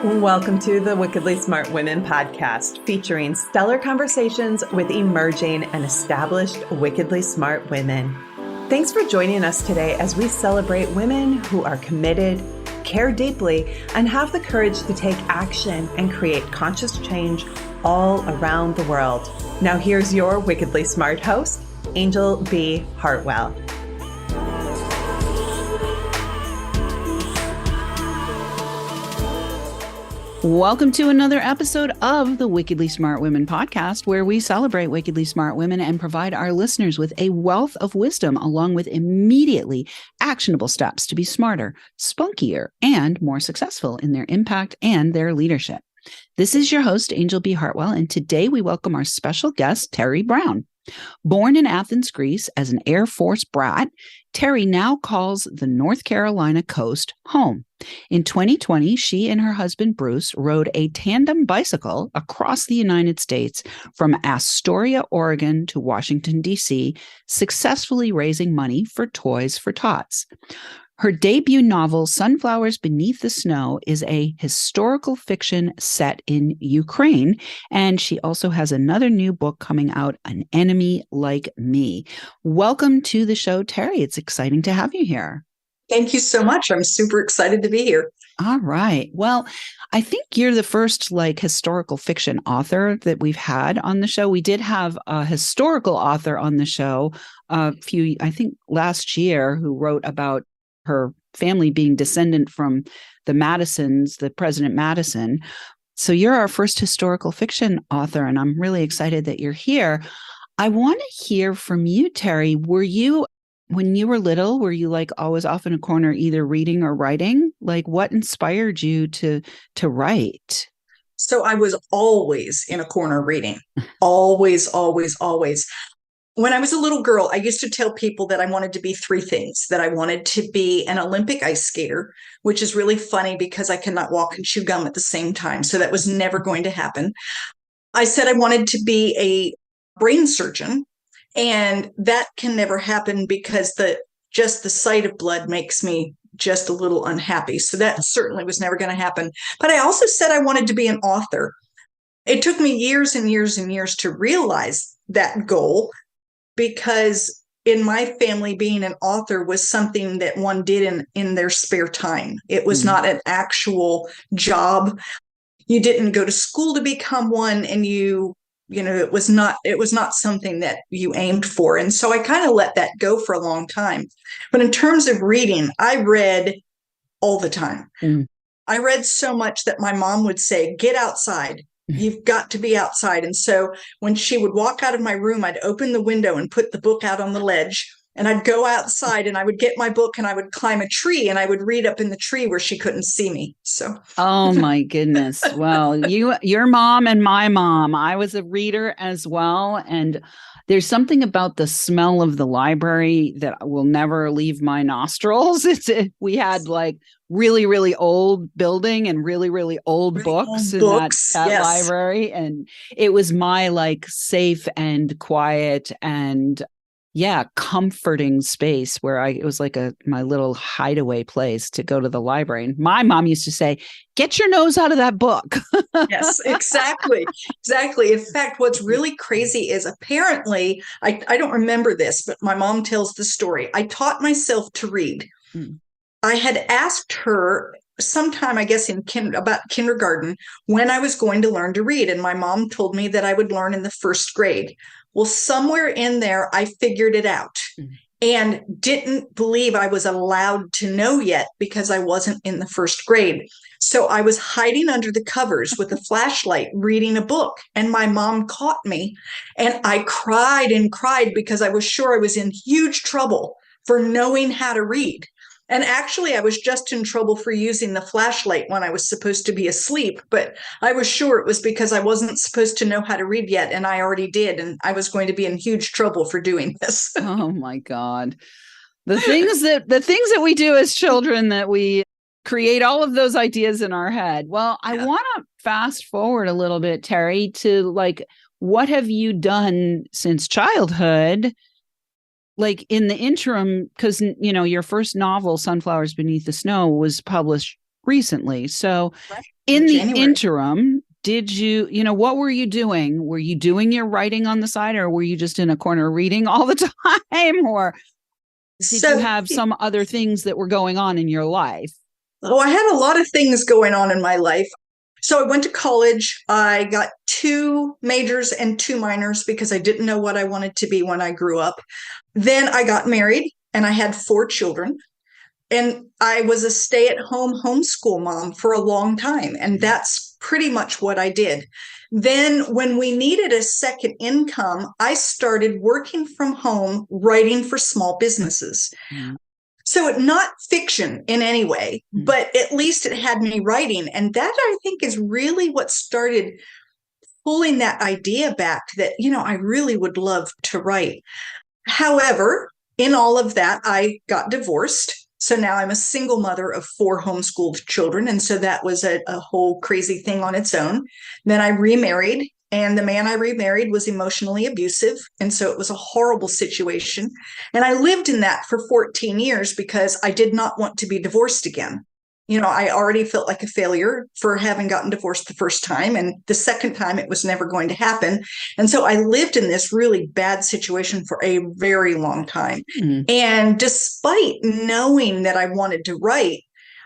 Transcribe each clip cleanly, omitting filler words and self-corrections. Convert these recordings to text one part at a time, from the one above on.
Welcome to the Wickedly Smart Women podcast, featuring stellar conversations with emerging and established wickedly smart women. Thanks for joining us today as we celebrate women who are committed, care deeply, and have the courage to take action and create conscious change all around the world. Now here's your wickedly smart host, Angel B. Hartwell. Welcome to another episode of the Wickedly Smart Women podcast, where we celebrate wickedly smart women and provide our listeners with a wealth of wisdom, along with immediately actionable steps to be smarter, spunkier, and more successful in their impact and their leadership. This is your host, Angel B. Hartwell, and today we welcome our special guest, Teri Brown. Born in Athens, Greece, as an Air Force brat, Teri now calls the North Carolina coast home. In 2020, she and her husband, Bruce, rode a tandem bicycle across the United States from Astoria, Oregon to Washington, D.C., successfully raising money for Toys for Tots. Her debut novel, Sunflowers Beneath the Snow, is a historical fiction set in Ukraine, and she also has another new book coming out, An Enemy Like Me. Welcome to the show, Teri. It's exciting to have you here. Thank you so much. I'm super excited to be here. All right. Well, I think you're the first historical fiction author that we've had on the show. We did have a historical author on the show I think last year, who wrote about her family being descendant from the Madisons, the President Madison. So you're our first historical fiction author, and I'm really excited that you're here. I want to hear from you, Teri. When you were little, were you always off in a corner, either reading or writing? What inspired you to write? So I was always in a corner reading. Always, always, always. When I was a little girl, I used to tell people that I wanted to be three things, that I wanted to be an Olympic ice skater, which is really funny because I cannot walk and chew gum at the same time. So that was never going to happen. I said I wanted to be a brain surgeon, and that can never happen because just the sight of blood makes me just a little unhappy. So that certainly was never going to happen. But I also said I wanted to be an author. It took me years and years and years to realize that goal, because in my family, being an author was something that one did in their spare time. It was not an actual job. You didn't go to school to become one, and it was not something that you aimed for. And so I kind of let that go for a long time. But in terms of reading, I read all the time. I read so much that my mom would say, "Get outside. You've got to be outside." And so when she would walk out of my room, I'd open the window and put the book out on the ledge, and I'd go outside and I would get my book and I would climb a tree and I would read up in the tree where she couldn't see me. So, oh my goodness. Well, your mom and my mom, I was a reader as well. And there's something about the smell of the library that will never leave my nostrils. We had really, really old building and really, really old books in that yes. library. And it was my safe and quiet and comforting space where it was my little hideaway place to go to the library. And my mom used to say, "Get your nose out of that book." Yes, exactly. Exactly. In fact, what's really crazy is apparently, I don't remember this, but my mom tells the story. I taught myself to read. I had asked her sometime, I guess, about kindergarten, when I was going to learn to read. And my mom told me that I would learn in the first grade. Well, somewhere in there, I figured it out and didn't believe I was allowed to know yet because I wasn't in the first grade. So I was hiding under the covers with a flashlight reading a book, and my mom caught me, and I cried and cried because I was sure I was in huge trouble for knowing how to read. And actually, I was just in trouble for using the flashlight when I was supposed to be asleep, but I was sure it was because I wasn't supposed to know how to read yet, and I already did, and I was going to be in huge trouble for doing this. Oh my God. The things that we do as children, that we create all of those ideas in our head. Well, I want to fast forward a little bit, Teri, to what have you done since childhood? In the interim, because, your first novel, Sunflowers Beneath the Snow, was published recently. So in the January. interim, did you, what were you doing? Were you doing your writing on the side, or were you just in a corner reading all the time? Or did you have some other things that were going on in your life? Oh, I had a lot of things going on in my life. So I went to college. I got 2 majors and 2 minors because I didn't know what I wanted to be when I grew up. Then I got married and I had 4 children. And I was a stay-at-home homeschool mom for a long time. And that's pretty much what I did. Then when we needed a second income, I started working from home, writing for small businesses. Mm-hmm. So not fiction in any way, but at least it had me writing. And that, I think, is really what started pulling that idea back that, I really would love to write. However, in all of that, I got divorced. So now I'm a single mother of 4 homeschooled children. And so that was a whole crazy thing on its own. Then I remarried. And the man I remarried was emotionally abusive. And so it was a horrible situation. And I lived in that for 14 years because I did not want to be divorced again. I already felt like a failure for having gotten divorced the first time. And the second time, it was never going to happen. And so I lived in this really bad situation for a very long time. Mm-hmm. And despite knowing that I wanted to write,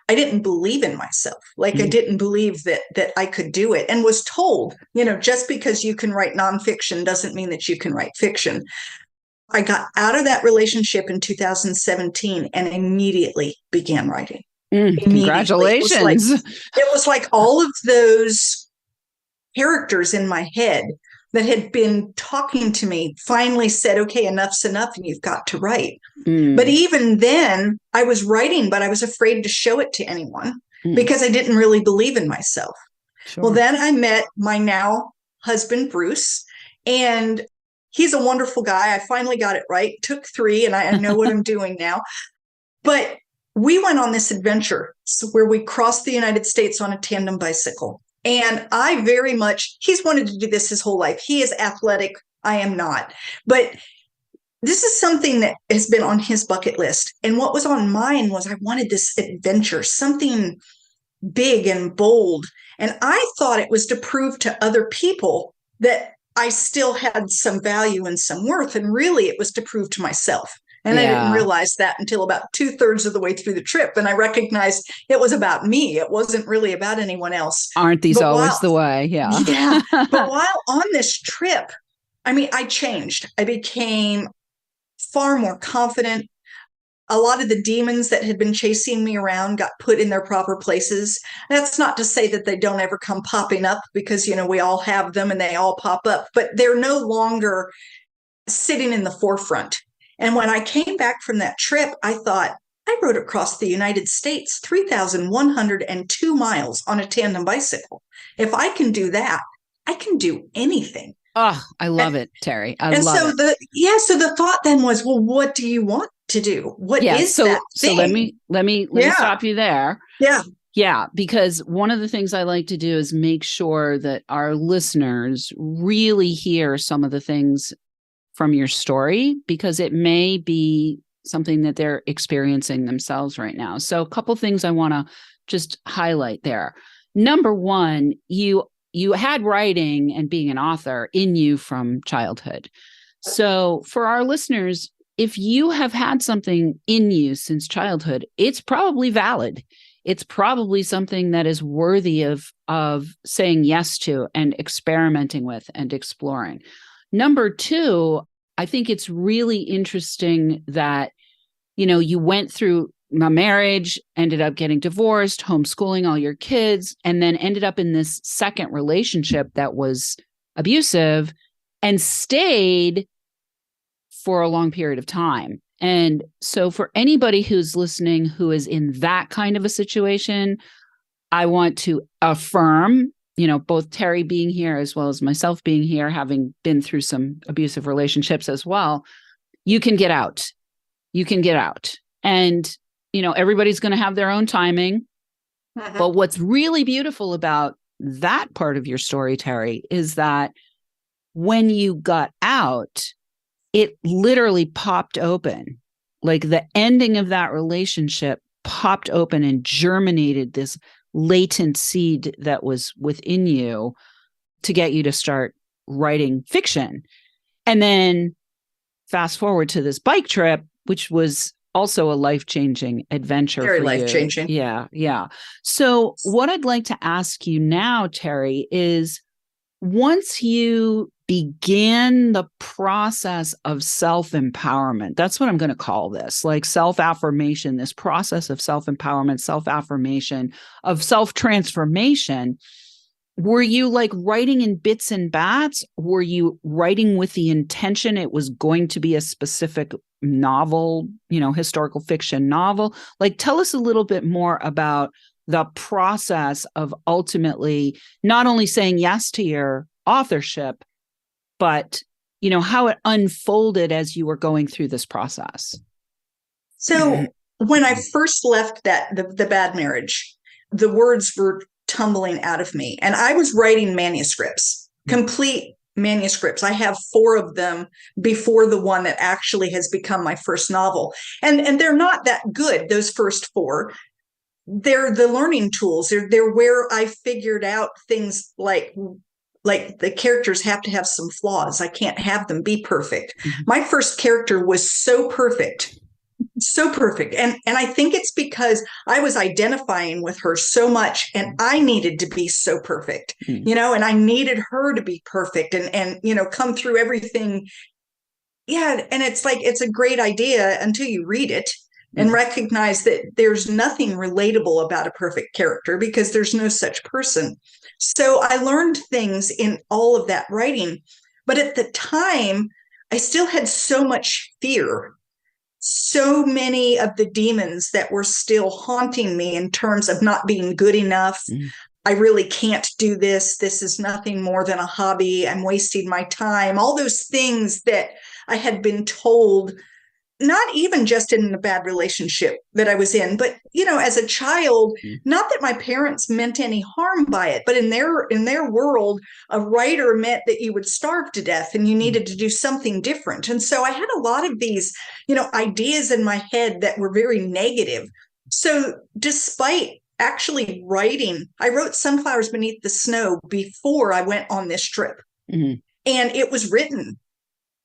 I didn't believe in myself. Like I didn't believe that I could do it, and was told, just because you can write nonfiction doesn't mean that you can write fiction. I got out of that relationship in 2017 and immediately began writing. Congratulations. It was like all of those characters in my head that had been talking to me finally said, okay, enough's enough and you've got to write. But even then I was writing, but I was afraid to show it to anyone because I didn't really believe in myself. Sure. Well, then I met my now husband, Bruce, and he's a wonderful guy. I finally got it right. Took 3 and I know what I'm doing now. But we went on this adventure where we crossed the United States on a tandem bicycle. And he's wanted to do this his whole life. He is athletic. I am not. But this is something that has been on his bucket list. And what was on mine was I wanted this adventure, something big and bold. And I thought it was to prove to other people that I still had some value and some worth. And really, it was to prove to myself. And I didn't realize that until about 2/3 of the way through the trip. And I recognized it was about me. It wasn't really about anyone else. Aren't these always the way? Yeah. Yeah. But while on this trip, I changed. I became far more confident. A lot of the demons that had been chasing me around got put in their proper places. That's not to say that they don't ever come popping up because, we all have them and they all pop up, but they're no longer sitting in the forefront. And when I came back from that trip, I thought, I rode across the United States 3,102 miles on a tandem bicycle. If I can do that, I can do anything. Oh, I love it, Teri. I love it. So the thought then was, well, what do you want to do? What is that thing? So let me stop you there. Yeah. Yeah, because one of the things I like to do is make sure that our listeners really hear some of the things from your story, because it may be something that they're experiencing themselves right now. So a couple things I want to just highlight there. Number one, you had writing and being an author in you from childhood. So for our listeners, if you have had something in you since childhood, it's probably valid. It's probably something that is worthy of saying yes to and experimenting with and exploring. Number two, I think it's really interesting that, you went through a marriage, ended up getting divorced, homeschooling all your kids, and then ended up in this second relationship that was abusive and stayed for a long period of time. And so for anybody who's listening who is in that kind of a situation, I want to affirm, both Teri being here as well as myself being here, having been through some abusive relationships as well, you can get out. You can get out. And, everybody's going to have their own timing. Uh-huh. But what's really beautiful about that part of your story, Teri, is that when you got out, it literally popped open. Like the ending of that relationship popped open and germinated this latent seed that was within you to get you to start writing fiction. And then fast forward to this bike trip, which was also a life-changing adventure. Very for life-changing. you. Yeah, yeah. So what I'd like to ask you now, Teri, is once you began the process of self-empowerment, that's what I'm going to call this, like self-affirmation, this process of self-empowerment, self-affirmation, of self-transformation. Were you like writing in bits and bats? Were you writing with the intention it was going to be a specific novel, historical fiction novel? Like, tell us a little bit more about the process of ultimately not only saying yes to your authorship, but, how it unfolded as you were going through this process. So when I first left the bad marriage, the words were tumbling out of me, and I was writing manuscripts, complete manuscripts. I have 4 of them before the one that actually has become my first novel. And they're not that good, those first 4. They're the learning tools. They're where I figured out things like the characters have to have some flaws. I can't have them be perfect. Mm-hmm. My first character was so perfect. And I think it's because I was identifying with her so much, and I needed to be so perfect, and I needed her to be perfect and come through everything. Yeah. And it's like, it's a great idea until you read it and recognize that there's nothing relatable about a perfect character, because there's no such person. So I learned things in all of that writing, but at the time I still had so much fear. So many of the demons that were still haunting me in terms of not being good enough. I really can't do this. This is nothing more than a hobby. I'm wasting my time. All those things that I had been told, not even just in the bad relationship that I was in, but, as a child, not that my parents meant any harm by it, but in their world, a writer meant that you would starve to death and you needed to do something different. And so I had a lot of these, ideas in my head that were very negative. So despite actually writing, I wrote Sunflowers Beneath the Snow before I went on this trip. And it was written.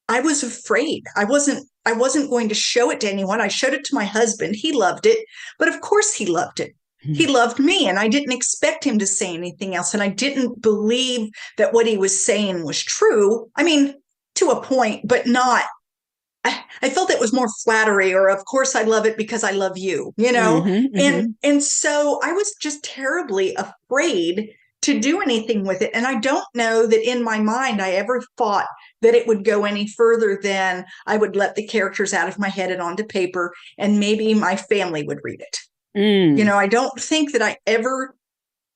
I was afraid. I wasn't going to show it to anyone. I showed it to my husband. He loved it. But of course he loved it. He loved me, and I didn't expect him to say anything else. And I didn't believe that what he was saying was true. I mean, to a point, but not. I felt it was more flattery, or of course I love it because I love you, And so I was just terribly afraid to do anything with it. And I don't know that in my mind I ever thought that it would go any further than I would let the characters out of my head and onto paper, and maybe my family would read it. I don't think that I ever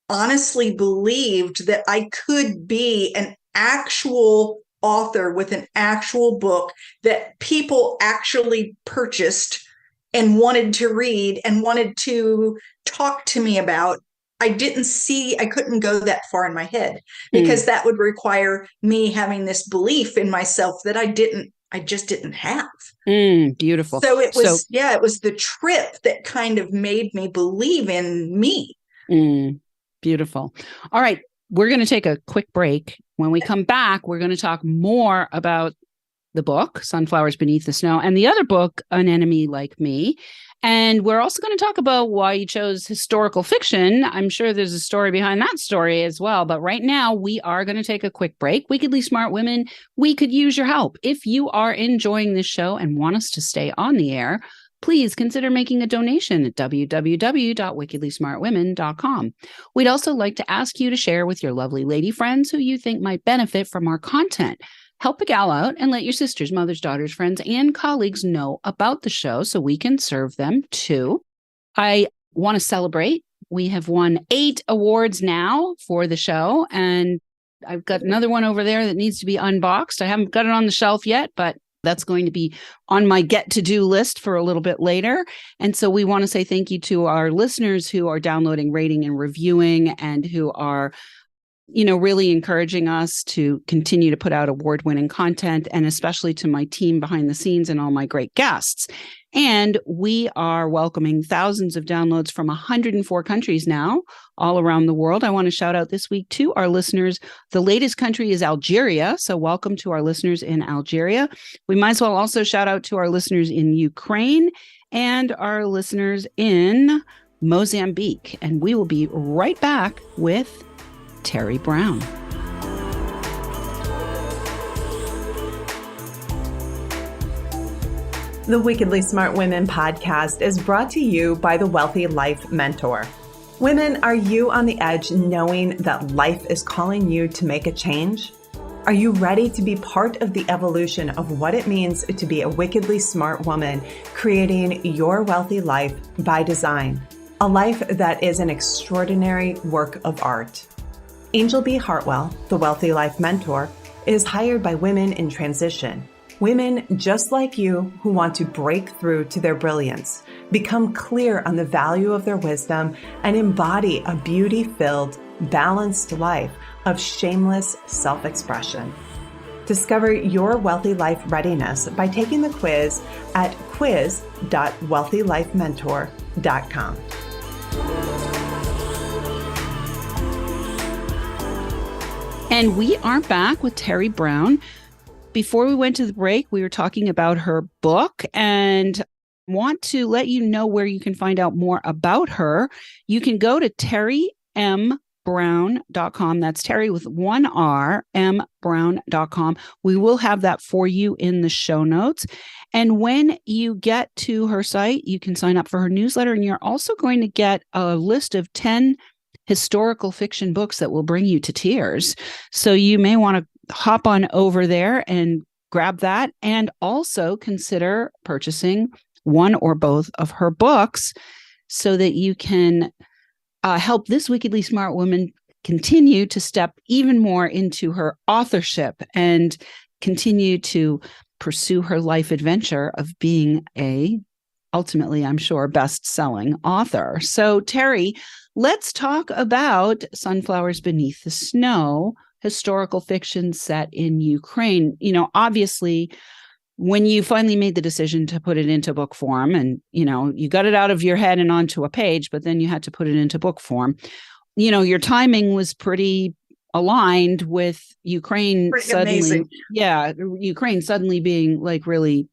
honestly believed that I could be an actual author with an actual book that people actually purchased and wanted to read and wanted to talk to me about. I couldn't go that far in my head, because that would require me having this belief in myself that I just didn't have. Beautiful. So it was the trip that kind of made me believe in me. Beautiful. All right. We're going to take a quick break. When we come back, we're going to talk more about the book, Sunflowers Beneath the Snow, and the other book, An Enemy Like Me. And we're also going to talk about why you chose historical fiction. I'm sure there's a story behind that story as well. But right now, we are going to take a quick break. Wickedly Smart Women, we could use your help. If you are enjoying this show and want us to stay on the air, please consider making a donation at www.wickedlysmartwomen.com. We'd also like to ask you to share with your lovely lady friends who you think might benefit from our content. Help a gal out and let your sisters, mothers, daughters, friends, and colleagues know about the show so we can serve them too. I want to celebrate. We have won 8 awards now for the show, and I've got another one over there that needs to be unboxed. I haven't got it on the shelf yet, but that's going to be on my get-to-do list for a little bit later. And so we want to say thank you to our listeners who are downloading, rating, and reviewing, and who are really encouraging us to continue to put out award-winning content, and especially to my team behind the scenes and all my great guests. And we are welcoming thousands of downloads from 104 countries now, all around the world. I want to shout out this week to our listeners. The latest country is Algeria. So welcome to our listeners in Algeria. We might as well also shout out to our listeners in Ukraine and our listeners in Mozambique. And we will be right back with Teri Brown. The Wickedly Smart Women podcast is brought to you by the Wealthy Life Mentor. Women, are you on the edge knowing that life is calling you to make a change? Are you ready to be part of the evolution of what it means to be a wickedly smart woman, creating your wealthy life by design? A life that is an extraordinary work of art. Angel B. Hartwell, the Wealthy Life Mentor, is hired by women in transition. Women just like you who want to break through to their brilliance, become clear on the value of their wisdom, and embody a beauty-filled, balanced life of shameless self-expression. Discover your wealthy life readiness by taking the quiz at quiz.wealthylifementor.com. And we are back with Teri Brown. Before we went to the break, we were talking about her book and want to let you know where you can find out more about her. You can go to TeriMBrown.com. That's Teri with one R, mbrown.com. We will have that for you in the show notes. And when you get to her site, you can sign up for her newsletter, and you're also going to get a list of 10 historical fiction books that will bring you to tears. So you may want to hop on over there and grab that, and also consider purchasing one or both of her books so that you can help this wickedly smart woman continue to step even more into her authorship and continue to pursue her life adventure of being ultimately, I'm sure, best-selling author. So, Teri, let's talk about Sunflowers Beneath the Snow, historical fiction set in Ukraine. Obviously, when you finally made the decision to put it into book form, and, you got it out of your head and onto a page, but then you had to put it into book form, your timing was pretty aligned with Ukraine suddenly. Amazing. Yeah, Ukraine suddenly being like really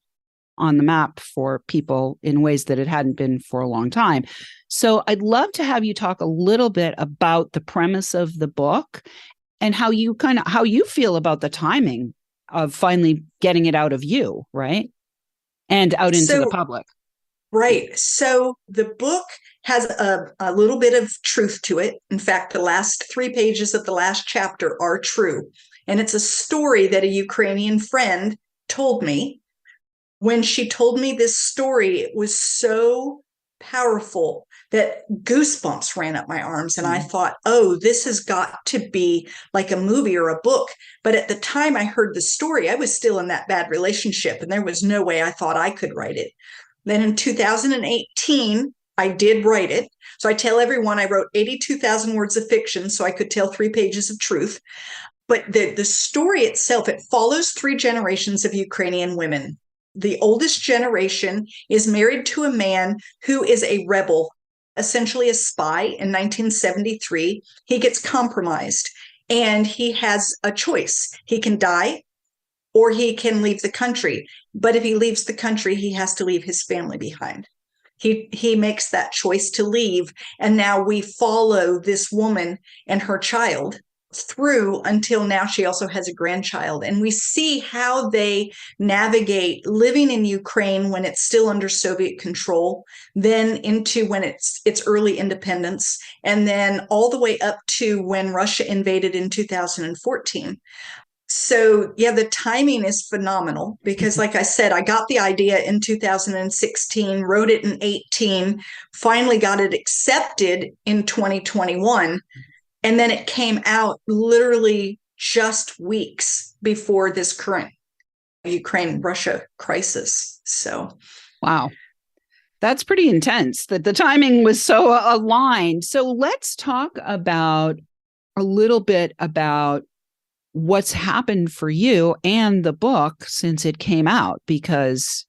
on the map for people in ways that it hadn't been for a long time. So I'd love to have you talk a little bit about the premise of the book and how you feel about the timing of finally getting it out of you, right? And out into the public. Right. So the book has a little bit of truth to it. In fact, the last 3 pages of the last chapter are true. And it's a story that a Ukrainian friend told me. When she told me this story, it was so powerful that goosebumps ran up my arms. And I thought, oh, this has got to be like a movie or a book. But at the time I heard the story, I was still in that bad relationship, and there was no way I thought I could write it. Then in 2018, I did write it. So I tell everyone I wrote 82,000 words of fiction so I could tell 3 pages of truth. But the story itself, it follows 3 generations of Ukrainian women. The oldest generation is married to a man who is a rebel, essentially a spy. In 1973, he gets compromised and he has a choice. He can die or he can leave the country. But if he leaves the country, he has to leave his family behind. He makes that choice to leave. And now we follow this woman and her child through until now she also has a grandchild. And we see how they navigate living in Ukraine when it's still under Soviet control, then into when it's early independence, and then all the way up to when Russia invaded in 2014. So yeah, the timing is phenomenal because like I said, I got the idea in 2016, wrote it in 18, finally got it accepted in 2021. And then it came out literally just weeks before this current Ukraine-Russia crisis. So, wow, that's pretty intense that the timing was so aligned. So let's talk about a little bit about what's happened for you and the book since it came out, because,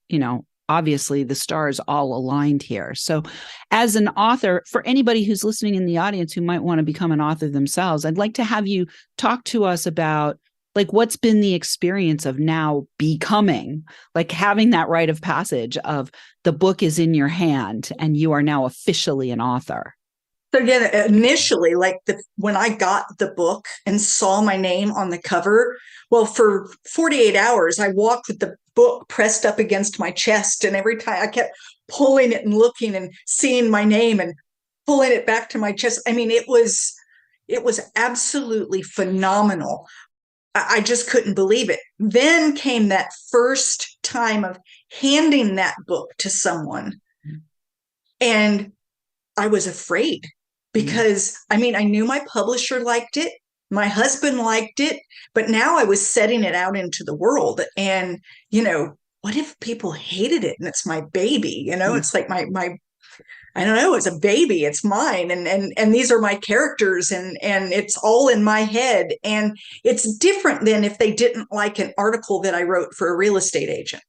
obviously the stars all aligned here. So as an author, for anybody who's listening in the audience who might want to become an author themselves, I'd like to have you talk to us about what's been the experience of now becoming, having that rite of passage of the book is in your hand and you are now officially an author. So again, initially, when I got the book and saw my name on the cover, well, for 48 hours, I walked with the book pressed up against my chest. And every time I kept pulling it and looking and seeing my name and pulling it back to my chest. I mean, it was absolutely phenomenal. I just couldn't believe it. Then came that first time of handing that book to someone. And I was afraid. Because, I knew my publisher liked it. My husband liked it. But now I was setting it out into the world. And, what if people hated it? And it's my baby, it's like my I don't know, it's a baby. It's mine. And these are my characters. And it's all in my head. And it's different than if they didn't like an article that I wrote for a real estate agent.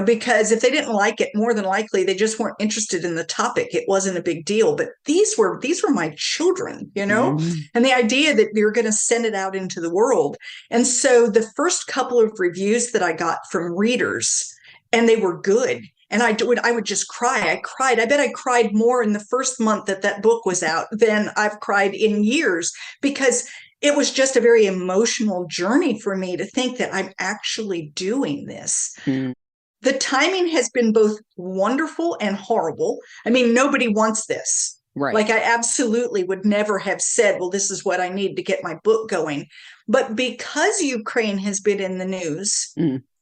Because if they didn't like it, more than likely, they just weren't interested in the topic. It wasn't a big deal. But these were my children, and the idea that you're going to send it out into the world. And so the first couple of reviews that I got from readers, and they were good. And I would just cry. I cried. I bet I cried more in the first month that book was out than I've cried in years, because it was just a very emotional journey for me to think that I'm actually doing this. The timing has been both wonderful and horrible. Nobody wants this. Right. I absolutely would never have said, well, this is what I need to get my book going. But because Ukraine has been in the news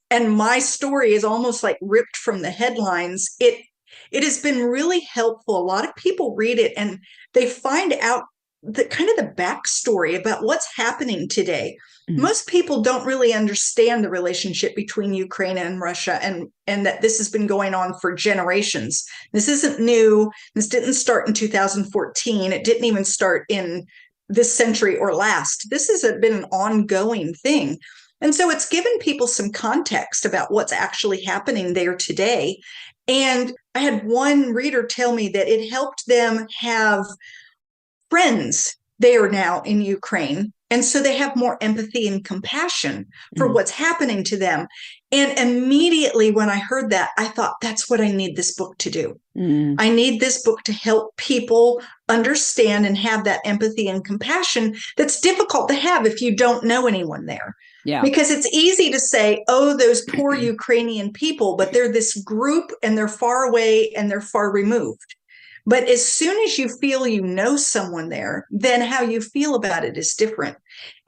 and my story is almost ripped from the headlines, it has been really helpful. A lot of people read it and they find out the kind of the backstory about what's happening today. Most people don't really understand the relationship between Ukraine and Russia, and that this has been going on for generations. This isn't new. This didn't start in 2014. It didn't even start in this century or last. This has been an ongoing thing. And so it's given people some context about what's actually happening there today. And I had one reader tell me that it helped them have friends there now in Ukraine. And so they have more empathy and compassion for what's happening to them. And immediately when I heard that, I thought, that's what I need this book to do. I need this book to help people understand and have that empathy and compassion that's difficult to have if you don't know anyone there. Yeah. Because it's easy to say, oh, those poor Ukrainian people, but they're this group and they're far away and they're far removed. But as soon as you feel you know someone there, then how you feel about it is different.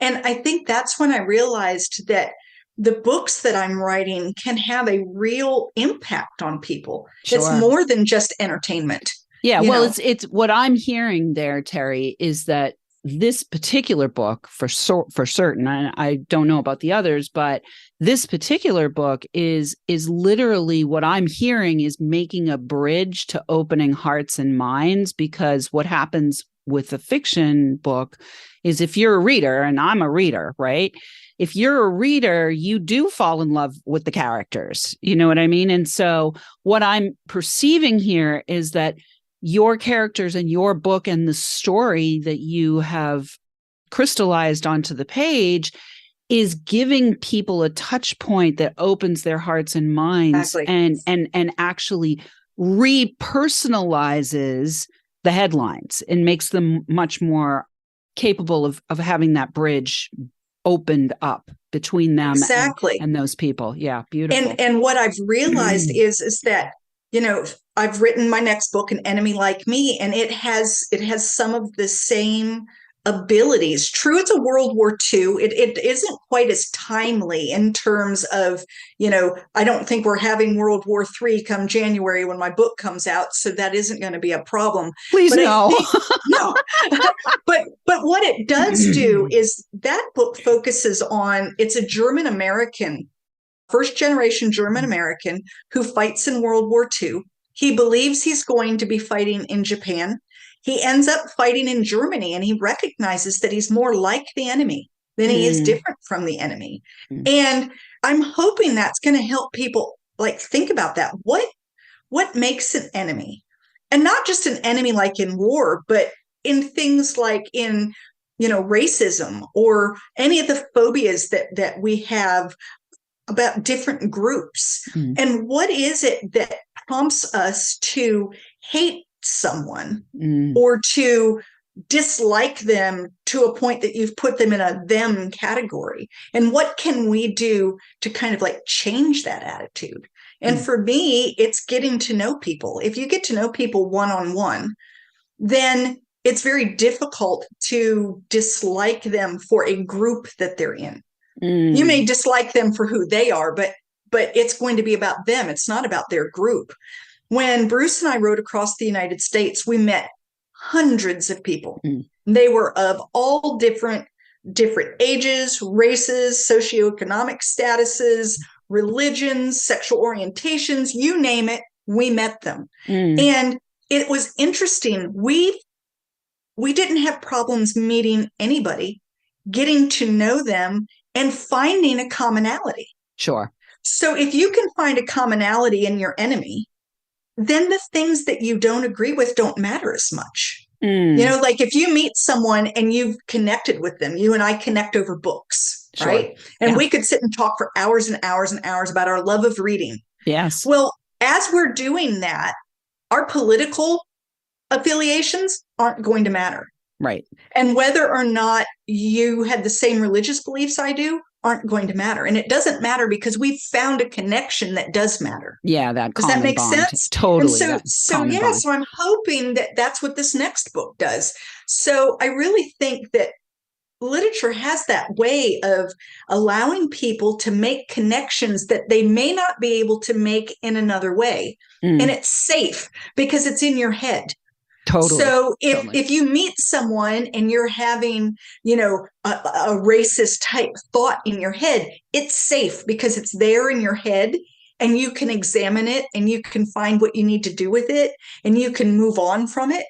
And I think that's when I realized that the books that I'm writing can have a real impact on people. Sure. It's more than just entertainment. Yeah. Well, it's what I'm hearing there, Teri, is that this particular book for certain, I don't know about the others, but this particular book is literally what I'm hearing is making a bridge to opening hearts and minds, because what happens with a fiction book is if you're a reader, and I'm a reader, right? If you're a reader, you do fall in love with the characters. You know what I mean? And so what I'm perceiving here is that your characters and your book and the story that you have crystallized onto the page is giving people a touch point that opens their hearts and minds. Exactly. and actually repersonalizes the headlines and makes them much more capable of having that bridge opened up between them. Exactly. and those people. Yeah, beautiful. And what I've realized is that, I've written my next book, An Enemy Like Me, and it has some of the same abilities. True, it's a World War II. It isn't quite as timely in terms of, I don't think we're having World War III come January when my book comes out, so that isn't going to be a problem. Please no. No. But what it does do is that book focuses on, it's a German-American, first-generation German-American who fights in World War II. He believes he's going to be fighting in Japan. he ends up fighting in Germany, and he recognizes that he's more like the enemy than he is different from the enemy. And I'm hoping that's going to help people like think about that. What makes an enemy? And not just an enemy like in war, but in things like in, racism or any of the phobias that we have about different groups. And what is it that prompts us to hate someone or to dislike them to a point that you've put them in a them category? And what can we do to kind of like change that attitude? And for me, it's getting to know people. If you get to know people one-on-one, then it's very difficult to dislike them for a group that they're in. You may dislike them for who they are, but it's going to be about them. It's not about their group. When Bruce and I rode across the United States, we met hundreds of people. They were of all different ages, races, socioeconomic statuses, religions, sexual orientations, you name it, we met them. And it was interesting. We didn't have problems meeting anybody, getting to know them, and finding a commonality. Sure. So if you can find a commonality in your enemy, then the things that you don't agree with don't matter as much. Like if you meet someone and you've connected with them, you and I connect over books, sure, right? And we could sit and talk for hours and hours and hours about our love of reading. Yes. Well, as we're doing that, our political affiliations aren't going to matter. Right. And whether or not you had the same religious beliefs I do aren't going to matter. And it doesn't matter because we've found a connection that does matter. Yeah, that does that make bond. Sense? Totally. And so I'm hoping that that's what this next book does. So I really think that literature has that way of allowing people to make connections that they may not be able to make in another way. And it's safe because it's in your head. Totally. So if you meet someone and you're having, a racist type thought in your head, it's safe because it's there in your head and you can examine it and you can find what you need to do with it and you can move on from it.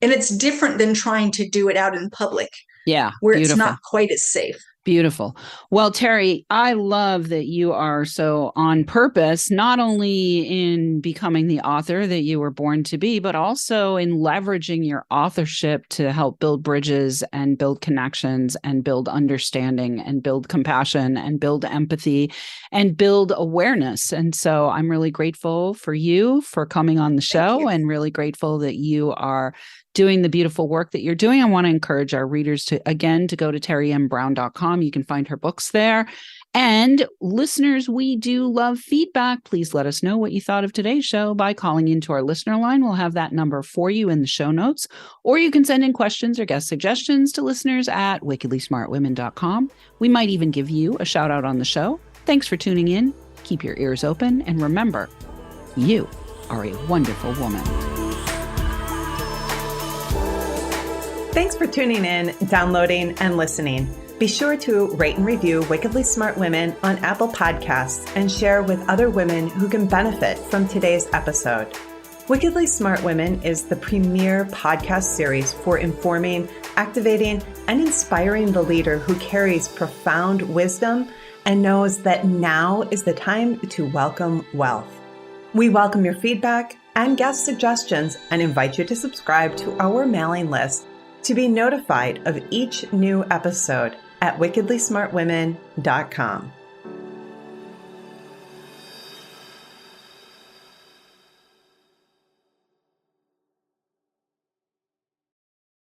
And it's different than trying to do it out in public. Yeah. Where it's not quite as safe. Beautiful. Well, Teri, I love that you are so on purpose, not only in becoming the author that you were born to be, but also in leveraging your authorship to help build bridges and build connections and build understanding and build compassion and build empathy and build awareness. And so I'm really grateful for you for coming on the show and really grateful that you are doing the beautiful work that you're doing. I want to encourage our readers to go to TeriMBrown.com. You can find her books there. And listeners, we do love feedback. Please let us know what you thought of today's show by calling into our listener line. We'll have that number for you in the show notes. Or you can send in questions or guest suggestions to listeners at wickedlysmartwomen.com. We might even give you a shout out on the show. Thanks for tuning in. Keep your ears open. And remember, you are a wonderful woman. Thanks for tuning in, downloading, and listening. Be sure to rate and review Wickedly Smart Women on Apple Podcasts and share with other women who can benefit from today's episode. Wickedly Smart Women is the premier podcast series for informing, activating, and inspiring the leader who carries profound wisdom and knows that now is the time to welcome wealth. We welcome your feedback and guest suggestions and invite you to subscribe to our mailing list to be notified of each new episode at wickedlysmartwomen.com.